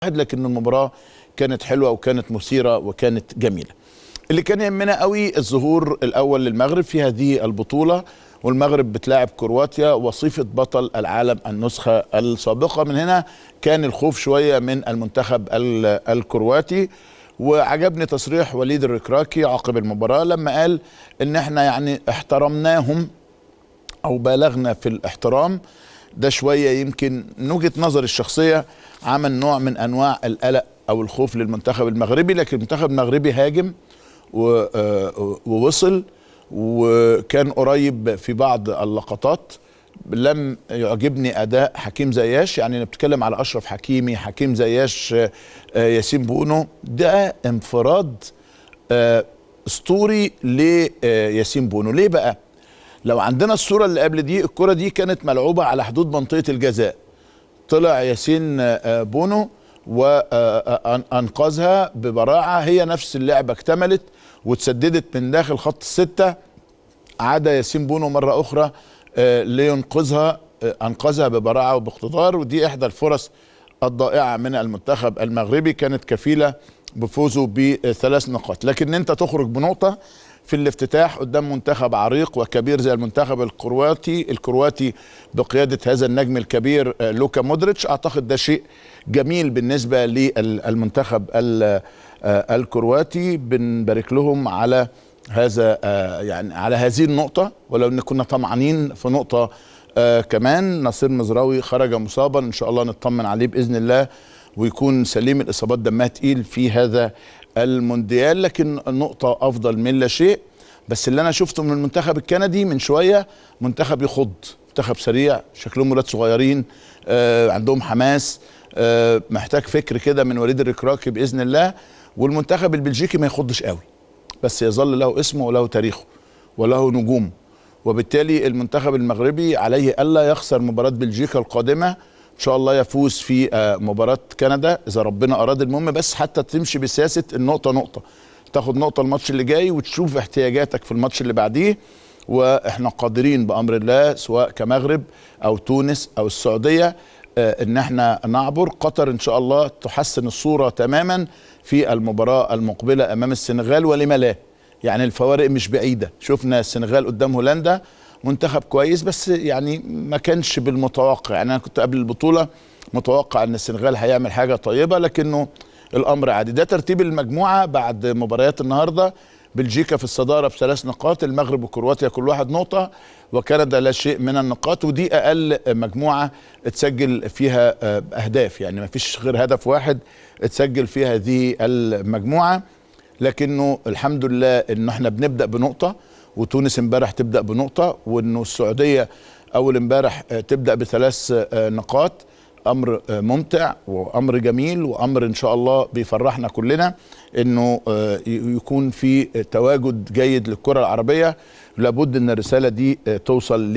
1-1، لكن المباراه كانت حلوه وكانت مثيره وكانت جميله. اللي كان يهمنا قوي الظهور الاول للمغرب في هذه البطوله، والمغرب بتلاعب كرواتيا وصيفه بطل العالم النسخه السابقه. من هنا كان الخوف شويه من المنتخب الكرواتي. وعجبني تصريح وليد الركراكي عقب المباراه لما قال ان احنا يعني احترمناهم او بالغنا في الاحترام. ده شويه يمكن من وجهه نظري الشخصيه عمل نوع من انواع القلق او الخوف للمنتخب المغربي، لكن المنتخب المغربي هاجم ووصل وكان قريب في بعض اللقطات. لم يعجبني اداء حكيم زياش، يعني بتتكلم على اشرف حكيمي، حكيم زياش، ياسين بونو. ده انفراد اسطوري لياسين بونو. ليه بقى؟ لو عندنا الصوره اللي قبل دي، الكره دي كانت ملعوبه على حدود منطقه الجزاء، طلع ياسين بونو وانقذها ببراعه. هي نفس اللعبه اكتملت واتسددت من داخل خط السته، عاد ياسين بونو مره اخرى لينقذها، انقذها ببراعه وباقتدار. ودي احدى الفرص الضائعه من المنتخب المغربي، كانت كفيله بفوزه ب3 نقاط. لكن انت تخرج بنقطه في الافتتاح قدام منتخب عريق وكبير زي المنتخب الكرواتي بقياده هذا النجم الكبير لوكا مودريتش، اعتقد ده شيء جميل بالنسبه للمنتخب الكرواتي. بنبارك لهم على هذا يعني على هذه النقطه، ولو ان كنا طمعانين في نقطه كمان. نصير مزراوي خرج مصابا، ان شاء الله نطمن عليه باذن الله ويكون سليم الاصابات، دمها تقيل في هذا المونديال، لكن نقطه افضل من لا شيء. بس اللي انا شفته من المنتخب الكندي من شويه منتخب يخض، منتخب سريع، شكلهم ولاد صغيرين، عندهم حماس، محتاج فكر كده من وليد الركراكي باذن الله. والمنتخب البلجيكي ما يخضش قوي، بس يظل له اسمه وله تاريخه وله نجومه. وبالتالي المنتخب المغربي عليه الا يخسر مباراه بلجيكا القادمه، ان شاء الله يفوز في مباراه كندا اذا ربنا اراد. المهم بس حتى تمشي بسياسه النقطه نقطه، تاخد نقطه الماتش اللي جاي وتشوف احتياجاتك في الماتش اللي بعديه. واحنا قادرين بامر الله سواء كمغرب او تونس او السعوديه ان احنا نعبر. قطر ان شاء الله تحسن الصوره تماما في المباراه المقبله امام السنغال، ولما لا؟ يعني الفوارق مش بعيده. شفنا السنغال قدام هولندا، منتخب كويس بس يعني ما كانش بالمتوقع. يعني انا كنت قبل البطوله متوقع ان السنغال هيعمل حاجه طيبه، لكنه الامر عادي. ده ترتيب المجموعه بعد مباريات النهارده. بلجيكا في الصداره ب3 نقاط، المغرب وكرواتيا كل واحد نقطه، وكندا لا شيء من النقاط. ودي اقل مجموعه اتسجل فيها اهداف، يعني ما فيش غير هدف واحد اتسجل في هذه المجموعه. لكنه الحمد لله ان احنا بنبدا بنقطه، وتونس امبارح تبدا بنقطه، وانه السعوديه اول امبارح تبدا ب3 نقاط. امر ممتع وامر جميل وامر ان شاء الله بيفرحنا كلنا انه يكون في تواجد جيد للكره العربيه. لابد ان الرساله دي توصل